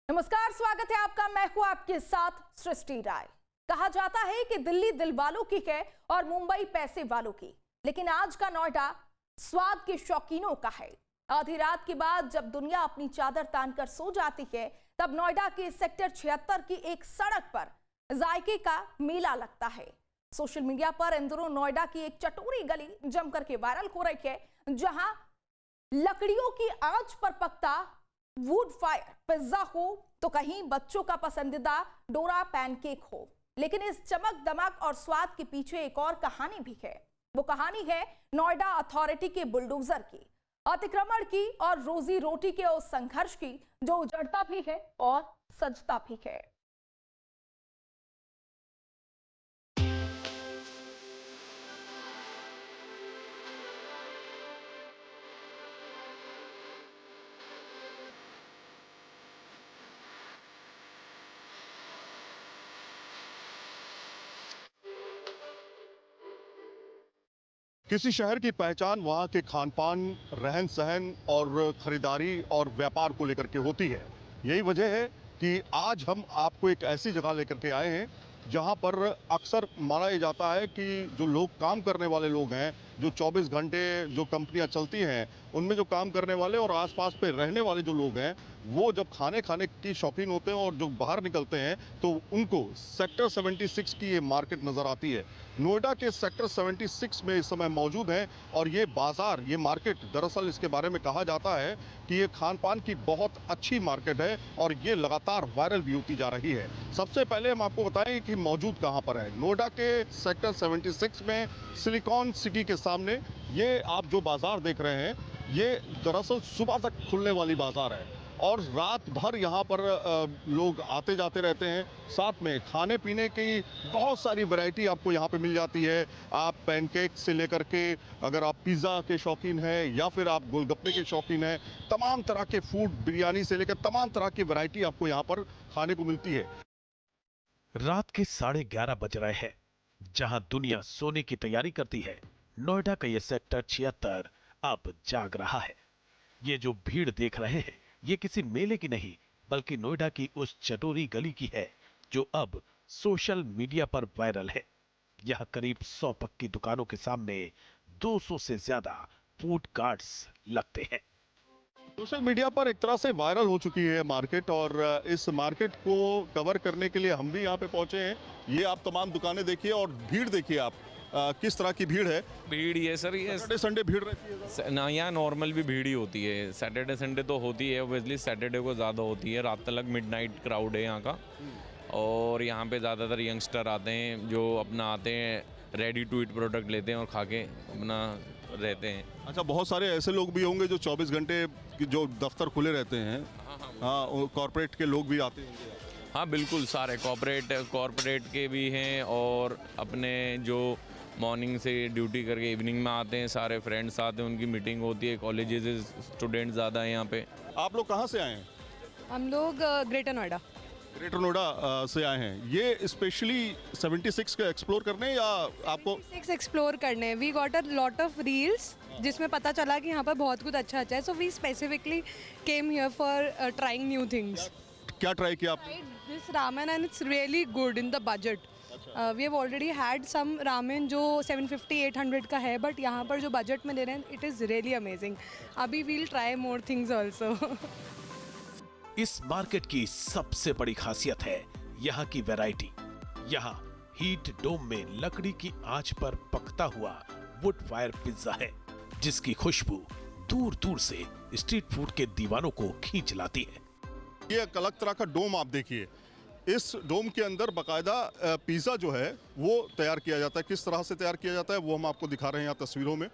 नमस्कार, स्वागत है आपका। मैं हूं आपके साथ सृष्टि राय। कहा जाता है कि दिल्ली दिल वालों की है और मुंबई पैसे वालों की, लेकिन आज का नोएडा स्वाद के शौकीनों का है। आधी रात के बाद जब दुनिया अपनी चादर तानकर सो जाती है, तब नोएडा के सेक्टर 76 की एक सड़क पर जायके का मेला लगता है। सोशल मीडिया पर इन दिनों नोएडा की एक चटोरी गली जमकर के वायरल हो रही है, जहां लकड़ियों की आंच पर पकता वुड फायर पिज्जा हो तो कहीं बच्चों का पसंदीदा डोरा पैनकेक हो। लेकिन इस चमक दमक और स्वाद के पीछे एक और कहानी भी है। वो कहानी है नोएडा अथॉरिटी के बुलडोजर की, अतिक्रमण की और रोजी रोटी के उस संघर्ष की जो उजड़ता भी है और सजता भी है। किसी शहर की पहचान वहाँ के खान पान, रहन सहन और खरीदारी और व्यापार को लेकर के होती है। यही वजह है कि आज हम आपको एक ऐसी जगह लेकर के आए हैं जहाँ पर अक्सर माना ये जाता है कि जो लोग काम करने वाले लोग हैं, जो 24 घंटे जो कंपनियां चलती हैं, उनमें जो काम करने वाले और आसपास पे रहने वाले जो लोग हैं, वो जब खाने की शौकीन होते हैं और जो बाहर निकलते हैं तो उनको सेक्टर 76 की ये मार्केट नज़र आती है। नोएडा के सेक्टर 76 में इस समय मौजूद हैं और ये बाज़ार, ये मार्केट, दरअसल इसके बारे में कहा जाता है कि ये खान पान की बहुत अच्छी मार्केट है और ये लगातार वायरल भी होती जा रही है। सबसे पहले हम आपको बताएं कि मौजूद कहाँ पर है। नोएडा के सेक्टर 76 में सिलिकॉन सिटी के सामने ये आप जो बाज़ार देख रहे हैं, ये दरअसल सुबह तक खुलने वाली बाज़ार है और रात भर यहाँ पर लोग आते जाते रहते हैं। साथ में खाने पीने की बहुत सारी वैरायटी आपको यहाँ पे मिल जाती है। आप पैनकेक से लेकर के, अगर आप पिज़्ज़ा के शौकीन हैं या फिर आप गोलगप्पे के शौकीन हैं, तमाम तरह के फूड, बिरयानी से लेकर तमाम तरह की वैरायटी आपको यहाँ पर खाने को मिलती है। रात के 11:30 बज रहे हैं। जहां दुनिया सोने की तैयारी करती है, नोएडा का यह सेक्टर 76 अब जाग रहा है। ये जो भीड़ देख रहे हैं, ये किसी मेले की नहीं, बल्कि नोएडा की उस चटोरी गली की है जो अब सोशल मीडिया पर वायरल है। यह करीब 100 पक्की दुकानों के सामने 200 से ज्यादा फूड कार्ट्स लगते हैं। सोशल मीडिया पर एक तरह से वायरल हो चुकी है मार्केट और इस मार्केट को कवर करने के लिए हम भी यहाँ पे पहुंचे हैं। ये आप तमाम दुकानें देखिए और भीड़ देखिए आप, किस तरह की भीड़ है। भीड़ ये सर, ये सैटरडे संडे भीड़ रहती है ना, यहाँ नॉर्मल भी भीड़ ही होती है। सैटरडे संडे तो होती है, ऑब्वियसली सैटरडे को ज़्यादा होती है। रात तक मिडनाइट क्राउड है यहाँ का और यहाँ पे ज़्यादातर यंगस्टर आते हैं जो अपना आते हैं, रेडी टू ईट प्रोडक्ट लेते हैं और खा के अपना रहते हैं। अच्छा, बहुत सारे ऐसे लोग भी होंगे जो 24 घंटे जो दफ्तर खुले रहते हैं। हाँ, कॉर्पोरेट के लोग भी आते हैं। हाँ बिल्कुल, सारे कॉर्पोरेट के भी हैं और अपने जो मॉर्निंग से ड्यूटी करके इवनिंग में आते हैं, सारे फ्रेंड्स आते हैं, उनकी मीटिंग होती है। कॉलेजेस स्टूडेंट ज़्यादा हैं यहाँ पे। आप लोग कहाँ से आए हैं? हम लोग ग्रेटर नोएडा। ग्रेटर नोएडा से आए हैं। ये स्पेशली 76 का एक्सप्लोर करने या आपको 6 एक्सप्लोर करने? We got a lot of reels जिसमें पता चला कि यहाँ पर बहुत कुछ अच्छा है, so we specifically came here for trying new things. क्या ट्राई किया आपने? This ramen and it's really good in the budget. We have already had some ramen जो 750-800 का है, बट यहाँ पर जो बजट में दे रहे हैं, इट इज़ रियली अमेजिंग। अभी we'll try more things also. इस मार्केट की सबसे बड़ी खासियत है यहाँ की वैरायटी। यहाँ हीट डोम में लकड़ी की आंच पर पकता हुआ वुड फायर पिज्जा है, जिसकी खुशबू दूर दूर से स्ट्रीट फूड के दीवानों को खींच लाती है। ये एक अलग तरह का डोम आप देखिए। इस डोम के अंदर बाकायदा पिज़्ज़ा जो है वो तैयार किया जाता है। किस तरह से तैयार किया जाता है वो हम आपको दिखा रहे हैं यहाँ तस्वीरों में।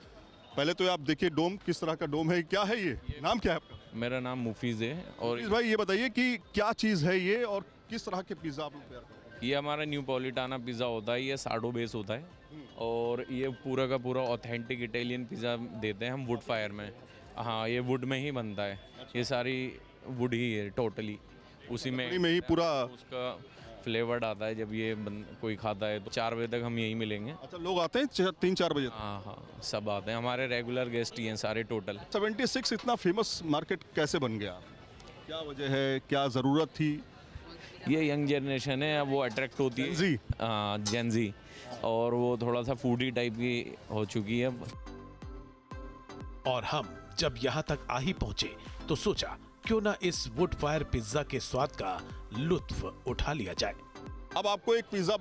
पहले तो आप देखिए डोम किस तरह का डोम है। क्या है ये? नाम क्या है आपका? मेरा नाम मुफीज़ है। और भाई ये बताइए कि क्या चीज़ है ये और किस तरह के पिज़्ज़ा आप लोग तैयार करते हैं? ये हमारा न्यू पॉलिटाना पिज़्ज़ा होता है। ये साडो बेस होता है और ये पूरा का पूरा ऑथेंटिक इटालियन पिज़्ज़ा देते हैं हम वुड फायर में। हाँ, ये वुड में ही बनता है। ये सारी वुड ही है टोटली, उसी में ही पूरा उसका फ्लेवर्ड आता है। जब ये कोई खाता है तो 4 बजे तक हम यहीं मिलेंगे। अच्छा, लोग आते हैं 3-4 बजे? हाँ, सब आते हैं, हमारे रेगुलर गेस्ट ही हैं सारे टोटल। 76 इतना फेमस मार्केट कैसे बन गया? क्या वजह है, क्या ज़रूरत थी? ये यंग जनरेशन है, अब वो अट्रैक्ट होती है। जी। हाँ, जेन-ज़ी, और वो थोड़ा सा फूडी टाइप की हो चुकी है अब। और हम जब यहाँ तक आ ही पहुंचे तो सोचा क्यों ना इस वुड फायर पिज्जा के स्वाद का लुत्फ उठा लिया जाए। अब आपको एक पिज़्ज़ा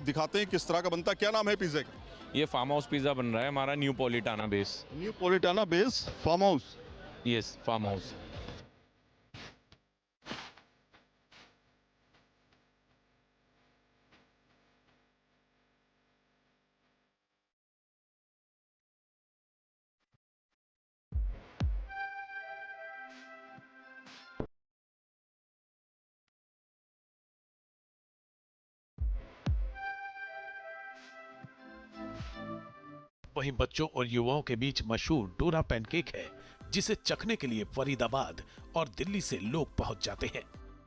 दिखाते हैं किस तरह का बनता है। क्या नाम है पिज़्ज़े का? ये फार्म हाउस पिज़्ज़ा बन रहा है हमारा, Neapolitan base. Neapolitan base farmhouse. Yes, farmhouse. वहीं बच्चों और युवाओं के बीच मशहूर डोरा पैनकेक है, जिसे चखने के लिए फरीदाबाद और दिल्ली से लोग पहुंच जाते हैं।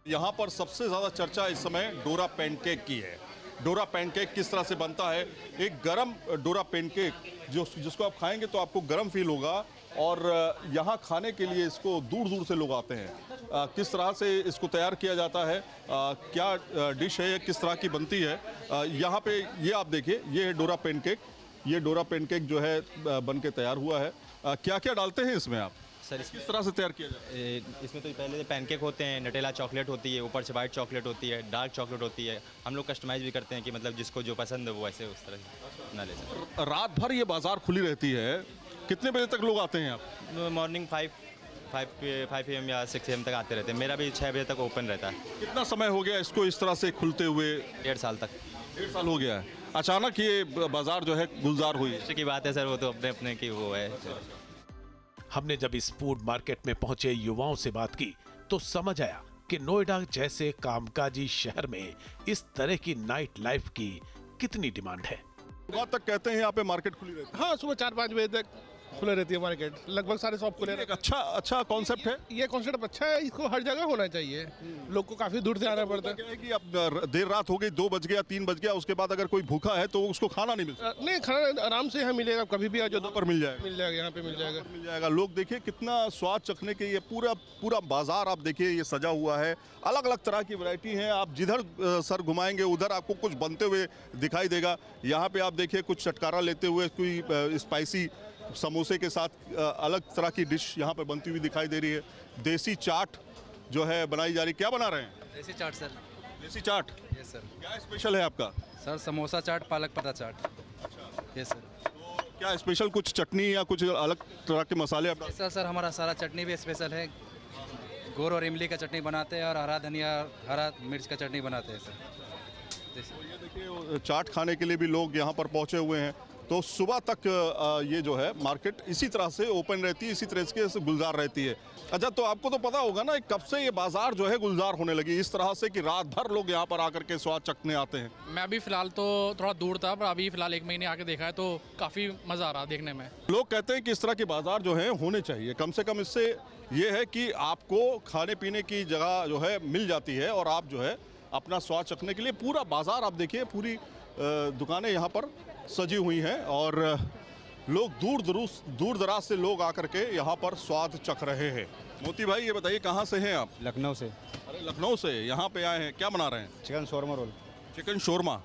यहाँ पर सबसे ज़्यादा चर्चा इस समय डोरा पैनकेक की है। डोरा पैनकेक किस तरह से बनता है? एक गरम डोरा पैनकेक जिसको आप खाएंगे तो आपको गरम फील होगा, और यहाँ खाने के लिए इसको दूर दूर से लोग आते हैं। किस तरह से इसको तैयार किया जाता है, क्या डिश है, किस तरह की बनती है, यहाँ पे ये आप देखिए, ये है डोरा पैनकेक। ये डोरा पैनकेक जो है बन के तैयार हुआ है। क्या क्या डालते हैं इसमें आप? सर किस तरह से तैयार किया जाता है? इसमें तो पहले पैनकेक होते हैं, नटेला चॉकलेट होती है, ऊपर से वाइट चॉकलेट होती है, डार्क चॉकलेट होती है। हम लोग कस्टमाइज भी करते हैं कि मतलब जिसको जो पसंद है वो ऐसे उस तरह से ना ले सर। रात भर ये बाजार खुली रहती है, कितने बजे तक लोग आते हैं आप? मॉर्निंग 5 AM या 6 AM तक आते रहते हैं। मेरा भी 6 बजे तक ओपन रहता है। कितना समय हो गया इसको इस तरह से खुलते हुए? 1.5 साल तक। 1.5 साल हो गया है। अचानक ये बाजार जो है गुलजार हुई है। खुशी की बात है सर, वो तो अपने अपने की वो है। हमने जब इस फूड मार्केट में पहुंचे युवाओं से बात की तो समझ आया कि नोएडा जैसे कामकाजी शहर में इस तरह की नाइट लाइफ की कितनी डिमांड है। सुबह तक कहते हैं यहाँ पे मार्केट खुली रहती हाँ, सुबह 4-5 बजे तक खुले रहती है मार्केट। लगभग सारे शॉप खुले है। एक रहते अच्छा कॉन्सेप्ट है। हैं। ये कॉन्सेप्ट अच्छा है, इसको हर जगह होना चाहिए। लोग को काफ़ी दूर से आना पड़ता है। क्या है कि अब देर रात हो गई, 2 बज गया, 3 बज गया, उसके बाद अगर कोई भूखा है तो उसको खाना नहीं मिलता। नहीं, खाना आराम से यहाँ मिलेगा, कभी भी आ जाओ पर मिल जाएगा। मिल जाएगा, यहाँ पे मिल जाएगा। मिल जाएगा। लोग देखिए कितना स्वाद चखने के, ये पूरा बाजार आप देखिए, ये सजा हुआ है। अलग अलग तरह की वैरायटी है। आप जिधर सर घुमाएंगे उधर आपको कुछ बनते हुए दिखाई देगा। यहाँ पे आप देखिए कुछ चटकारा लेते हुए कोई स्पाइसी समोसे के साथ अलग तरह की डिश यहाँ पे बनती हुई दिखाई दे रही है। देसी चाट जो है बनाई जा रही। क्या बना रहे हैं? देसी चाट सर। देसी चाट। Yes sir. क्या स्पेशल है आपका? सर समोसा चाट, पालक पत्ता चाट। Yes sir. तो क्या स्पेशल कुछ चटनी या कुछ अलग तरह के मसाले आप डालते सर हमारा सारा चटनी भी स्पेशल है। गोर और इमली का चटनी बनाते हैं और हरा धनिया, हरा मिर्च का चटनी बनाते हैं सर। हैं? ये देखिए चाट खाने के लिए भी लोग यहाँ पर पहुँचे हुए हैं। तो सुबह तक ये जो है मार्केट इसी तरह से ओपन रहती है, इसी तरह से गुलजार रहती है। अच्छा, तो आपको तो पता होगा ना कब से ये बाजार जो है गुलजार होने लगी इस तरह से कि रात भर लोग यहाँ पर आकर के स्वाद चखने आते हैं? मैं अभी फ़िलहाल तो थोड़ा दूर था, पर अभी फ़िलहाल 1 महीने आके देखा है तो काफ़ी मज़ा आ रहा देखने में। लोग कहते हैं कि इस तरह के बाजार जो हैं होने चाहिए। कम से कम इससे ये है कि आपको खाने पीने की जगह जो है मिल जाती है और आप जो है अपना स्वाद चखने के लिए पूरा बाजार आप देखिए, पूरी दुकानें यहाँ पर सजी हुई हैं और लोग दूर दराज से लोग आकर के यहाँ पर स्वाद चख रहे हैं। मोती भाई, ये बताइए कहाँ से हैं आप? लखनऊ से। अरे लखनऊ से यहाँ पे आए हैं, क्या बना रहे हैं? Chicken shawarma roll. Chicken shawarma.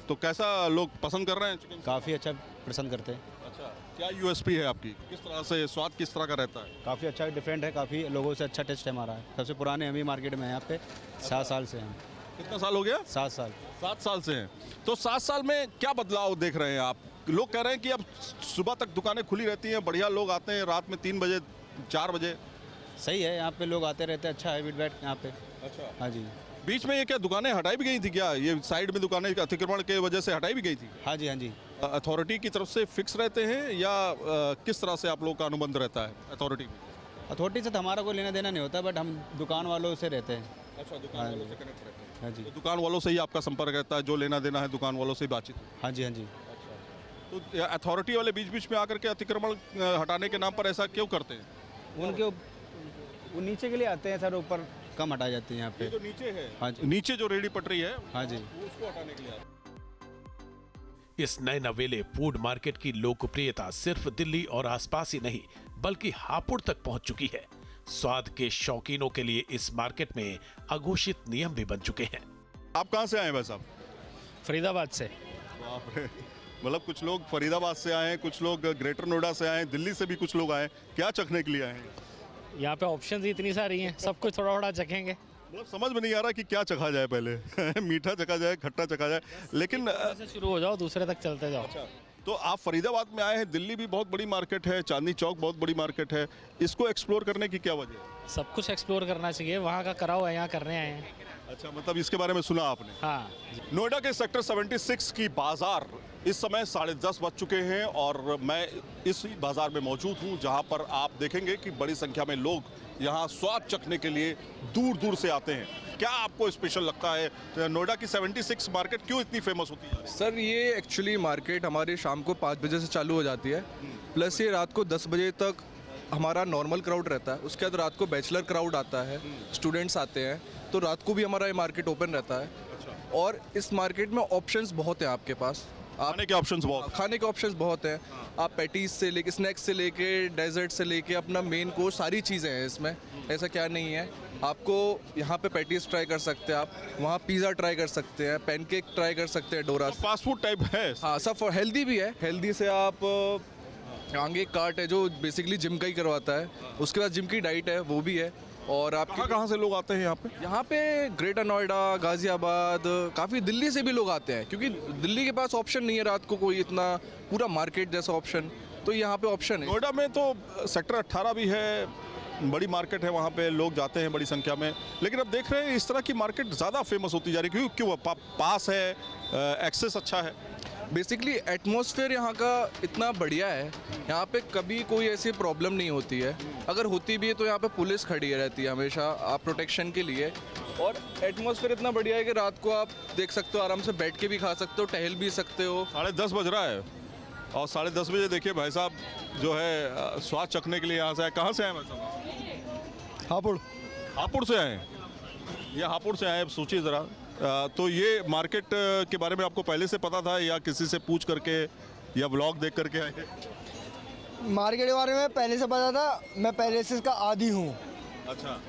तो कैसा लोग पसंद कर रहे हैं चिकन? काफ़ी अच्छा पसंद करते हैं। अच्छा, क्या यूएसपी है आपकी? किस तरह से स्वाद किस तरह का रहता है? काफ़ी अच्छा डिफरेंट है, काफ़ी लोगों से अच्छा टेस्ट है हमारा। सबसे पुराने हम ही मार्केट में हैं यहाँ पे। 7 साल से हैं। कितना साल हो गया? 7 साल। 7 साल से हैं। तो 7 साल में क्या बदलाव देख रहे हैं आप? लोग कह रहे हैं कि अब सुबह तक दुकानें खुली रहती हैं, बढ़िया लोग आते हैं, रात में 3 बजे 4 बजे। सही है, यहाँ पे लोग आते रहते हैं, अच्छा है फीडबैक यहाँ पे। अच्छा। हाँ जी। बीच में ये क्या दुकानें हटाई भी गई थी क्या? ये साइड में दुकानें अतिक्रमण के वजह से हटाई भी गई थी? हाँ जी, हाँ जी। अथॉरिटी की तरफ से फिक्स रहते हैं या किस तरह से आप लोग का अनुबंध रहता है अथॉरिटी में? अथॉरिटी से तो हमारा कोई लेना देना नहीं होता, बट हम दुकान वालों से रहते हैं। अच्छा, दुकान वालों से कनेक्ट रहते हैं। हाँ जी। तो दुकान वालों से ही आपका संपर्क रहता है, जो लेना देना है दुकान वालों से ही बातचीत? हाँ जी, हाँ जी। तो अथॉरिटी वाले बीच बीच में आकर के अतिक्रमण हटाने के नाम पर ऐसा क्यों करते हैं? उनके वो नीचे के लिए आते हैं सर, ऊपर कम हटाई जाती है यहाँ पे। ये जो नीचे है, हाँ जी। नीचे जो रेडी पटरी है, हाँ जी। वो उसको हटाने के लिए आते हैं। इस नए नवेले फूड मार्केट की लोकप्रियता सिर्फ दिल्ली और आसपास ही नहीं बल्कि हापुड़ तक पहुंच चुकी है। स्वाद के शौकीनों के लिए इस मार्केट में अघोषित नियम भी बन चुके हैं। आप कहाँ से आए हैं भाई साहब? फरीदाबाद से। बाप रे, मतलब कुछ लोग फरीदाबाद से आए हैं, कुछ लोग ग्रेटर नोएडा से आए हैं, दिल्ली से भी कुछ लोग आए हैं। क्या चखने के लिए आए हैं? यहाँ पे ऑप्शंस इतनी सारी हैं, सब कुछ थोड़ा थोड़ा चखेंगे। मतलब समझ में नहीं आ रहा कि क्या चखा जाए पहले मीठा चखा जाए, खट्टा चखा जाए, लेकिन से शुरू हो जाओ, दूसरे तक चलते जाओ। तो आप फरीदाबाद में आए हैं, दिल्ली भी बहुत बड़ी मार्केट है, चांदनी चौक बहुत बड़ी मार्केट है, इसको एक्सप्लोर करने की क्या वजह है? सब कुछ एक्सप्लोर करना चाहिए, वहाँ का करा हुआ है, यहाँ करने आए हैं। अच्छा, मतलब इसके बारे में सुना आपने? हाँ। नोएडा के सेक्टर 76 की बाजार इस समय 10:30 बज चुके हैं और मैं इस बाजार में मौजूद हूं, जहां पर आप देखेंगे कि बड़ी संख्या में लोग यहां स्वाद चखने के लिए दूर दूर से आते हैं। क्या आपको स्पेशल लगता है नोएडा की 76 मार्केट क्यों इतनी फेमस होती है? सर ये एक्चुअली मार्केट हमारी शाम को 5 बजे से चालू हो जाती है, प्लस ये रात को 10 बजे तक हमारा नॉर्मल क्राउड रहता है। उसके बाद रात को बैचलर क्राउड आता है, स्टूडेंट्स आते हैं, तो रात को भी हमारा ये मार्केट ओपन रहता है। और इस मार्केट में ऑप्शंस बहुत हैं आपके पास। खाने के ऑप्शंस बहुत खाने के ऑप्शंस बहुत हैं। आप पैटीज से लेके, स्नैक्स से लेके, डेजर्ट से लेके अपना मेन कोर्स, सारी चीज़ें हैं इसमें, ऐसा क्या नहीं है। आपको यहाँ पे पैटीज ट्राई कर सकते हैं, आप वहाँ पिज़्ज़ा ट्राई कर सकते हैं, पैनकेक ट्राई कर सकते हैं, डोरा। फास्ट फूड टाइप है? हाँ, सब हेल्दी भी है। हेल्दी से आप आगे एक कार्ट है जो बेसिकली जिम का ही करवाता है, उसके बाद जिम की डाइट है वो भी है। और आप कहाँ से लोग आते हैं यहाँ पे? यहाँ पे ग्रेटर नोएडा, गाजियाबाद, काफ़ी दिल्ली से भी लोग आते हैं, क्योंकि दिल्ली के पास ऑप्शन नहीं है रात को कोई इतना पूरा मार्केट जैसा ऑप्शन, तो यहाँ पे ऑप्शन है। नोएडा में तो सेक्टर 18 भी है, बड़ी मार्केट है, वहाँ पे लोग जाते हैं बड़ी संख्या में। लेकिन अब देख रहे हैं इस तरह की मार्केट ज़्यादा फेमस होती जा रही है। क्यों? पास है, एक्सेस अच्छा है। बेसिकली एटमॉस्फेयर यहाँ का इतना बढ़िया है, यहाँ पे कभी कोई ऐसी प्रॉब्लम नहीं होती है। अगर होती भी है तो यहाँ पे पुलिस खड़ी रहती है हमेशा आप प्रोटेक्शन के लिए। और एटमॉस्फेयर इतना बढ़िया है कि रात को आप देख सकते हो, आराम से बैठ के भी खा सकते हो, टहल भी सकते हो। 10:30 बज रहा है और 10:30 बजे देखिए भाई साहब जो है स्वाद चखने के लिए यहाँ से आए। कहाँ से आए भाई साहब? हापुड़ से आए। ये हापुड़ से आए, सोचिए ज़रा। तो ये मार्केट के बारे में आपको पहले से पता था या किसी से पूछ करके या व्लॉग देख करके आए? मार्केट के बारे में पहले से पता था, मैं पहले से इसका आदी हूँ। अच्छा,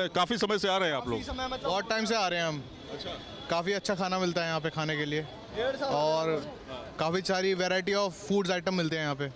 काफ़ी समय से आ रहे हैं आप लोग? बहुत टाइम से आ रहे हैं हम। अच्छा, काफ़ी अच्छा खाना मिलता है यहाँ पे खाने के लिए, और काफ़ी सारी वैरायटी ऑफ फूड्स आइटम मिलते हैं यहाँ पे।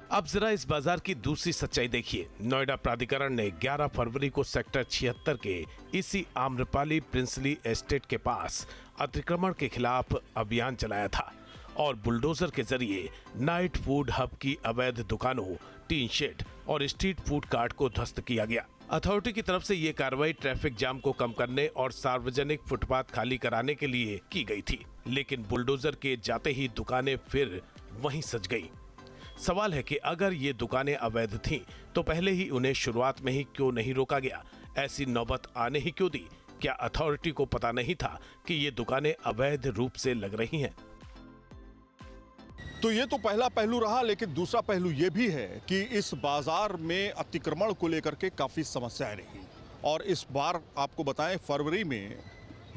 अब जरा इस बाजार की दूसरी सच्चाई देखिए। नोएडा प्राधिकरण ने 11 फरवरी को सेक्टर 76 के इसी आम्रपाली प्रिंसली एस्टेट के पास अतिक्रमण के खिलाफ अभियान चलाया था और बुलडोजर के जरिए नाइट फूड हब की अवैध दुकानों, टीन शेड और स्ट्रीट फूड कार्ट को ध्वस्त किया गया। अथॉरिटी की तरफ से ये कार्रवाई ट्रैफिक जाम को कम करने और सार्वजनिक फुटपाथ खाली कराने के लिए की गई थी, लेकिन बुलडोजर के जाते ही दुकानें फिर वहीं सज गई। सवाल है कि अगर ये दुकानें अवैध थीं, तो पहले ही उन्हें शुरुआत में ही क्यों नहीं रोका गया? ऐसी नौबत आने ही क्यों दी? क्या अथॉरिटी को पता नहीं था कि ये दुकानें अवैध रूप से लग रही हैं? तो ये तो पहला पहलू रहा, लेकिन दूसरा पहलू ये भी है कि इस बाजार में अतिक्रमण को लेकर के काफ़ी समस्याएं रही। और इस बार आपको बताएं, फरवरी में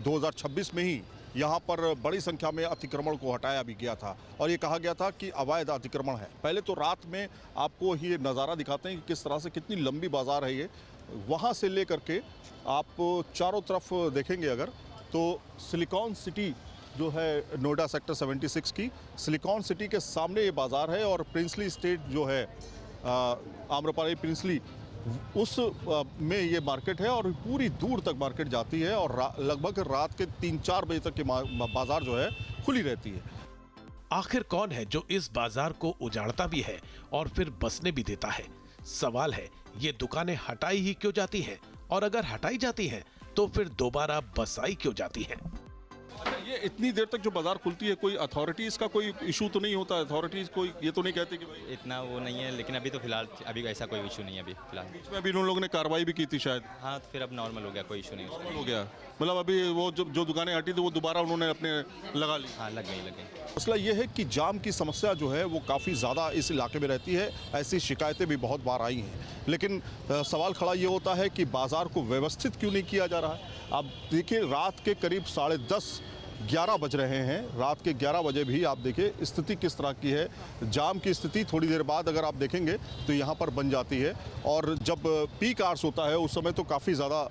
2026 में ही यहाँ पर बड़ी संख्या में अतिक्रमण को हटाया भी गया था और ये कहा गया था कि अवैध अतिक्रमण है। पहले तो रात में आपको ये नज़ारा दिखाते हैं कि किस तरह से कितनी लंबी बाजार है ये। वहाँ से ले करके आप चारों तरफ देखेंगे अगर, तो सिलिकॉन सिटी जो है नोएडा सेक्टर 76 की, सिलिकॉन सिटी के सामने ये बाज़ार है और प्रिंसली स्टेट जो है आम्रपाली प्रिंसली, उस में ये मार्केट है और पूरी दूर तक मार्केट जाती है और लगभग रात के 3-4 बजे तक की बाजार जो है खुली रहती है। आखिर कौन है जो इस बाजार को उजाड़ता भी है और फिर बसने भी देता है? सवाल है, ये दुकानें हटाई ही क्यों जाती हैं? और अगर हटाई जाती हैं तो फिर दोबारा बसाई क्यों जाती हैं? ये इतनी देर तक जो बाजार खुलती है, कोई अथॉरिटीज़ का कोई इशू तो नहीं होता? अथॉरिटीज़ कोई ये तो नहीं कहते कि भाई इतना वो नहीं है, लेकिन अभी तो फिलहाल अभी ऐसा कोई इशू नहीं है अभी फिलहाल। बीच में अभी उन लोगों ने कार्रवाई भी की थी शायद। हाँ, तो फिर अब नॉर्मल हो गया, कोई इशू नहीं उसका। हो गया, मतलब अभी वो जो दुकानें हटी थी वो दोबारा उन्होंने अपने लगा ली। हाँ, लग गई। मसला ये है कि जाम की समस्या जो है वो काफ़ी ज़्यादा इस इलाके में रहती है। ऐसी शिकायतें भी बहुत बार आई हैं, लेकिन सवाल खड़ा ये होता है कि बाज़ार को व्यवस्थित क्यों नहीं किया जा रहा है। आप देखिए, रात के करीब 10:30 11 बज रहे हैं। रात के 11 बजे भी आप देखिए स्थिति किस तरह की है। जाम की स्थिति थोड़ी देर बाद अगर आप देखेंगे तो यहाँ पर बन जाती है, और जब पीक आवर्स होता है उस समय तो काफ़ी ज़्यादा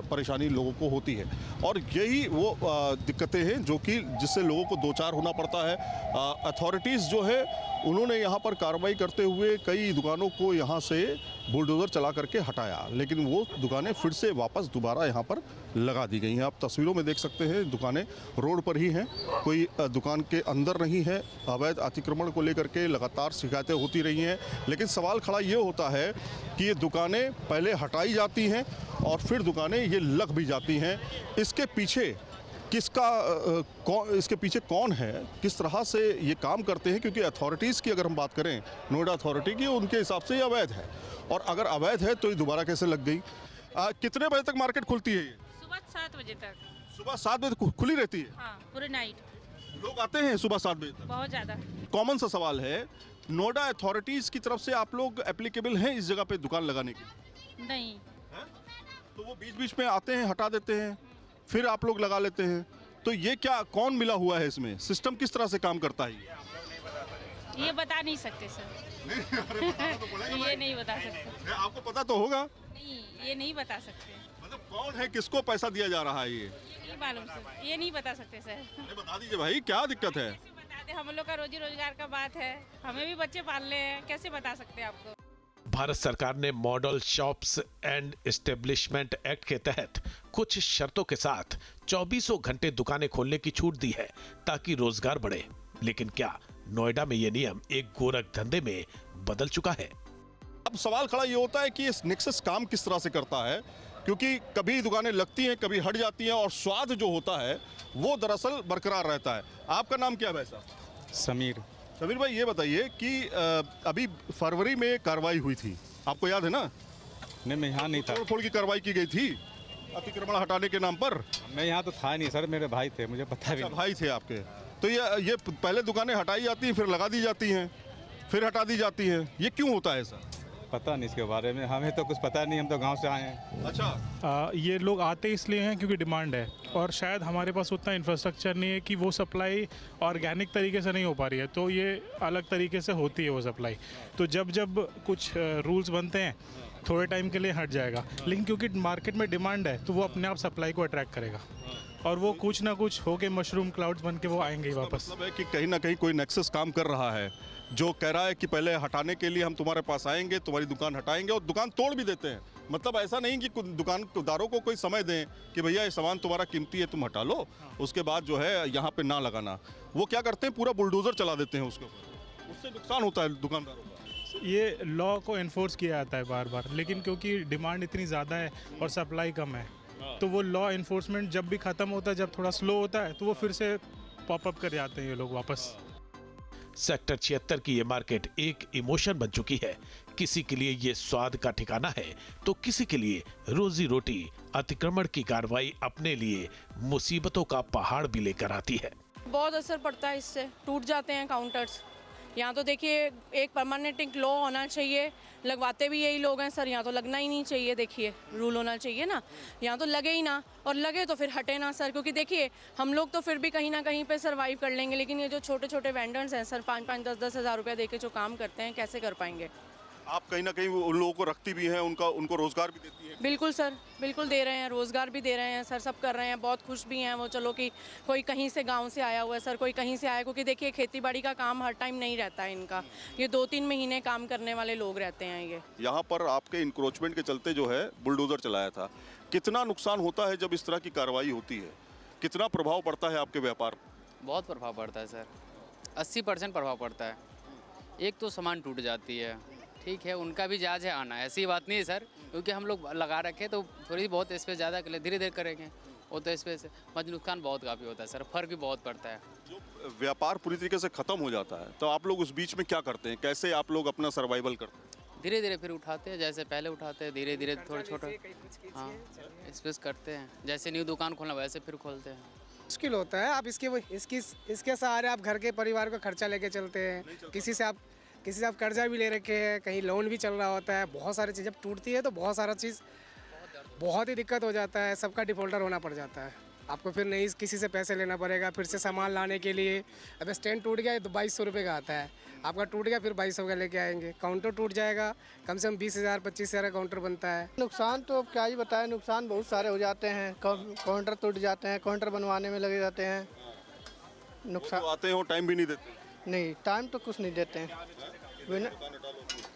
परेशानी लोगों को होती है। और यही वो दिक्कतें हैं जो कि जिससे लोगों को दो चार होना पड़ता है। अथॉरिटीज़ जो है उन्होंने यहाँ पर कार्रवाई करते हुए कई दुकानों को यहाँ से बुलडोज़र चला करके हटाया, लेकिन वो दुकानें फिर से वापस दोबारा यहाँ पर लगा दी गई हैं। आप तस्वीरों में देख सकते हैं दुकानें रोड पर ही हैं, कोई दुकान के अंदर नहीं है। अवैध अतिक्रमण को लेकर के लगातार शिकायतें होती रही हैं, लेकिन सवाल खड़ा ये होता है कि ये दुकानें पहले हटाई जाती हैं और फिर दुकानें ये लग भी जाती हैं। इसके पीछे इसके पीछे कौन है, किस तरह से ये काम करते हैं? क्योंकि अथॉरिटीज़ की अगर हम बात करें, नोएडा अथॉरिटी की, उनके हिसाब से ये अवैध है, और अगर अवैध है तो ये दोबारा कैसे लग गई? कितने बजे तक मार्केट खुलती है? ये सुबह 7 बजे तक। सुबह 7 बजे खुली रहती है? हाँ, पूरी नाइट। लोग आते हैं सुबह 7 बजे तक? बहुत ज़्यादा। कॉमन सा सवाल है, नोएडा अथॉरिटीज़ की तरफ से आप लोग एप्लीकेबल हैं इस जगह पे दुकान लगाने के? नहीं है? तो वो बीच बीच में आते हैं, हटा देते हैं, फिर आप लोग लगा लेते हैं। तो ये क्या, कौन मिला हुआ है इसमें? सिस्टम किस तरह से काम करता है ये बता नहीं सकते सर। ये नहीं बता सकते। आपको पता तो होगा? नहीं, ये नहीं बता सकते। मतलब कौन है, किसको पैसा दिया जा रहा है? ये नहीं मालूम सर, ये नहीं बता सकते सर। बता दीजिए भाई, क्या दिक्कत है? कैसे बता दे, हम लोग का रोजी रोजगार का बात है, हमें भी बच्चे पालने हैं, कैसे बता सकते हैं आपको? भारत सरकार ने model shops and establishment act के तहत कुछ शर्तों के साथ 24 घंटे दुकानें खोलने की छूट दी है ताकि रोजगार बढ़े। लेकिन क्या नोएडा में यह नियम एक गोरख धंधे में बदल चुका है? अब सवाल खड़ा ये होता है कि इस नेक्सस काम किस तरह से करता है, क्योंकि कभी दुकानें लगती हैं, कभी हट जाती हैं, और स्वाद जो होता है वो दरअसल बरकरार रहता है। आपका नाम क्या है भाई साहब? समीर। समीर भाई, ये बताइए कि अभी फरवरी में कार्रवाई हुई थी, आपको याद है ना? नहीं, मैं यहाँ नहीं था। तोड़फोड़ की कार्रवाई की गई थी अतिक्रमण हटाने के नाम पर। मैं यहाँ तो था नहीं सर, मेरे भाई थे, मुझे पता भी अच्छा, भाई थे आपके। तो ये पहले दुकानें हटाई जाती हैं, फिर लगा दी जाती हैं, फिर हटा दी जाती हैं, ये क्यों होता है सर? पता नहीं इसके बारे में, हमें तो कुछ पता नहीं, हम तो गांव से आए हैं। अच्छा। ये लोग आते इसलिए हैं क्योंकि डिमांड है, और शायद हमारे पास उतना इंफ्रास्ट्रक्चर नहीं है कि वो सप्लाई ऑर्गेनिक तरीके से नहीं हो पा रही है, तो ये अलग तरीके से होती है वो सप्लाई। तो जब जब कुछ रूल्स बनते हैं थोड़े टाइम के लिए हट जाएगा, लेकिन क्योंकि मार्केट में डिमांड है तो वो अपने आप सप्लाई को अट्रैक्ट करेगा, और वो कुछ ना कुछ होके मशरूम क्लाउड्स बन के वो आएंगे ही वापस। मतलब है कि कहीं ना कहीं कोई नेक्सस काम कर रहा है जो कह रहा है कि पहले हटाने के लिए हम तुम्हारे पास आएंगे, तुम्हारी दुकान हटाएंगे, और दुकान तोड़ भी देते हैं। मतलब ऐसा नहीं कि दुकानदारों को कोई समय दें कि भैया ये सामान तुम्हारा कीमती है, तुम हटा लो, उसके बाद जो है यहाँ पे ना लगाना। वो क्या करते हैं, पूरा बुलडोजर चला देते हैं उसके ऊपर, उससे नुकसान होता है दुकानदारों का। ये लॉ को इन्फोर्स किया जाता है बार बार, लेकिन क्योंकि डिमांड इतनी ज़्यादा है और सप्लाई कम है, तो वो लॉ इन्फोर्समेंट जब भी ख़त्म होता है, जब थोड़ा स्लो होता है, तो वो फिर से पॉपअप कर जाते हैं ये लोग वापस। सेक्टर 76 की ये मार्केट एक इमोशन बन चुकी है। किसी के लिए ये स्वाद का ठिकाना है तो किसी के लिए रोजी रोटी। अतिक्रमण की कार्रवाई अपने लिए मुसीबतों का पहाड़ भी लेकर आती है। बहुत असर पड़ता है इससे, टूट जाते हैं काउंटर्स। यहाँ तो देखिए एक परमानेंट लॉ होना चाहिए, लगवाते भी यही लोग हैं सर, यहाँ तो लगना ही नहीं चाहिए। देखिए रूल होना चाहिए ना, यहाँ तो लगे ही ना, और लगे तो फिर हटे ना सर, क्योंकि देखिए हम लोग तो फिर भी कहीं ना कहीं पे सरवाइव कर लेंगे, लेकिन ये जो छोटे छोटे वेंडर्स हैं सर, 5-5, 10-10 हज़ार रुपया दे के जो काम करते हैं, कैसे कर पाएंगे? आप कहीं ना कहीं उन लोगों को रखती भी हैं, उनको रोजगार भी देती है? बिल्कुल सर, बिल्कुल दे रहे हैं, रोज़गार भी दे रहे हैं सर, सब कर रहे हैं, बहुत खुश भी हैं वो। चलो कि कोई कहीं से गांव से आया हुआ है सर, कोई कहीं से आया, क्योंकि देखिए खेती बाड़ी का काम हर टाइम नहीं रहता है इनका, ये 2-3 महीने काम करने वाले लोग रहते हैं ये। यहाँ पर आपके इंक्रोचमेंट के चलते जो है बुलडोजर चलाया था, कितना नुकसान होता है जब इस तरह की कार्रवाई होती है? कितना प्रभाव पड़ता है आपके व्यापार? बहुत प्रभाव पड़ता है सर, 80% प्रभाव पड़ता है। एक तो सामान टूट जाती है, ठीक है, उनका भी जायज़ है आना, ऐसी बात नहीं है सर, क्योंकि हम लोग लगा रखे तो थोड़ी बहुत स्पेस ज़्यादा के लिए धीरे धीरे करेंगे, वो तो स्पेस मत नुकसान बहुत काफ़ी होता है सर, फर्क भी बहुत पड़ता है। जो व्यापार पूरी तरीके से ख़त्म हो जाता है तो आप लोग उस बीच में क्या करते हैं, कैसे आप लोग अपना सर्वाइवल करते हैं? धीरे धीरे फिर उठाते हैं, जैसे पहले उठाते हैं, धीरे धीरे थोड़ा छोटा हाँ स्पेस करते हैं, जैसे न्यू दुकान खोलना वैसे फिर खोलते हैं। मुश्किल होता है, आप इसके सहारे आप घर के परिवार का खर्चा लेके चलते हैं, किसी से आप कर्जा भी ले रखे हैं, कहीं लोन भी चल रहा होता है, बहुत सारी चीज़ जब टूटती है तो बहुत सारा चीज़ बहुत ही दिक्कत हो जाता है, सबका डिफॉल्टर होना पड़ जाता है। आपको फिर नहीं किसी से पैसे लेना पड़ेगा, फिर से सामान लाने के लिए। अब स्टैंड टूट गया तो 2200 रुपये का आता है, आपका टूट गया फिर 2200 का लेके आएंगे। काउंटर टूट जाएगा, कम से कम 20,000 25,000 का काउंटर बनता है। नुकसान तो अब क्या ही बताएं, नुकसान बहुत सारे हो जाते हैं। काउंटर टूट जाते हैं, काउंटर बनवाने में लगे जाते हैं। नुकसान आते हो टाइम भी नहीं देते? नहीं, टाइम तो कुछ नहीं देते हैं,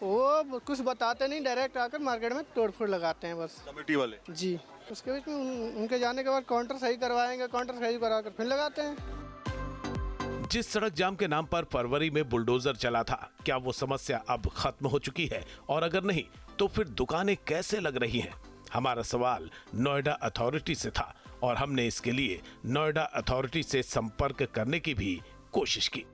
वो कुछ बताते नहीं, डायरेक्ट आकर मार्केट में तोड़ फोड़ लगाते हैं बस कमेटी वाले। जी, उसके बीच में उनके जाने के बाद काउंटर सही करवाएंगे, काउंटर सही करा कर फिर लगाते हैं। जिस सड़क जाम के नाम पर फरवरी में बुलडोजर चला था, क्या वो समस्या अब खत्म हो चुकी है? और अगर नहीं तो फिर दुकानें कैसे लग रही हैं? हमारा सवाल नोएडा अथॉरिटी से था और हमने इसके लिए नोएडा अथॉरिटी से संपर्क करने की भी कोशिश की।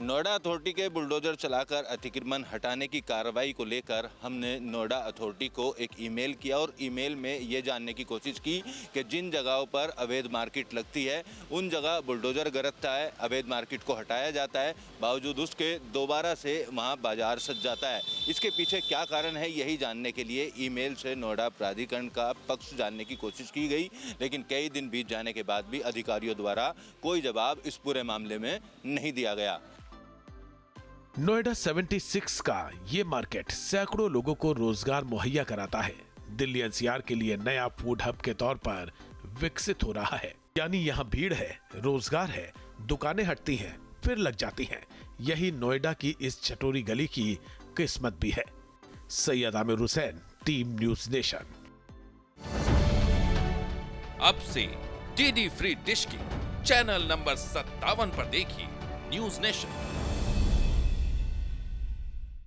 नोएडा अथॉरिटी के बुलडोजर चलाकर अतिक्रमण हटाने की कार्रवाई को लेकर हमने नोएडा अथॉरिटी को एक ईमेल किया और ईमेल में ये जानने की कोशिश की कि जिन जगहों पर अवैध मार्केट लगती है उन जगह बुलडोजर गरजता है, अवैध मार्केट को हटाया जाता है, बावजूद उसके दोबारा से वहाँ बाजार सज जाता है। इसके पीछे क्या कारण है, यही जानने के लिए ईमेल से नोएडा प्राधिकरण का पक्ष जानने की कोशिश की गई, लेकिन कई दिन बीत जाने के बाद भी अधिकारियों द्वारा कोई जवाब इस पूरे मामले में नहीं दिया गया। नोएडा 76 का ये मार्केट सैकड़ों लोगों को रोजगार मुहैया कराता है। दिल्ली एनसीआर के लिए नया फूड हब के तौर पर विकसित हो रहा है। यानी यहाँ भीड़ है, रोजगार है, दुकानें हटती हैं, फिर लग जाती हैं। यही नोएडा की इस चटोरी गली की किस्मत भी है। Syed Aamir Hussain, team news nation. अब से डीडी फ्री डिश की चैनल नंबर 57 पर देखिए न्यूज नेशन।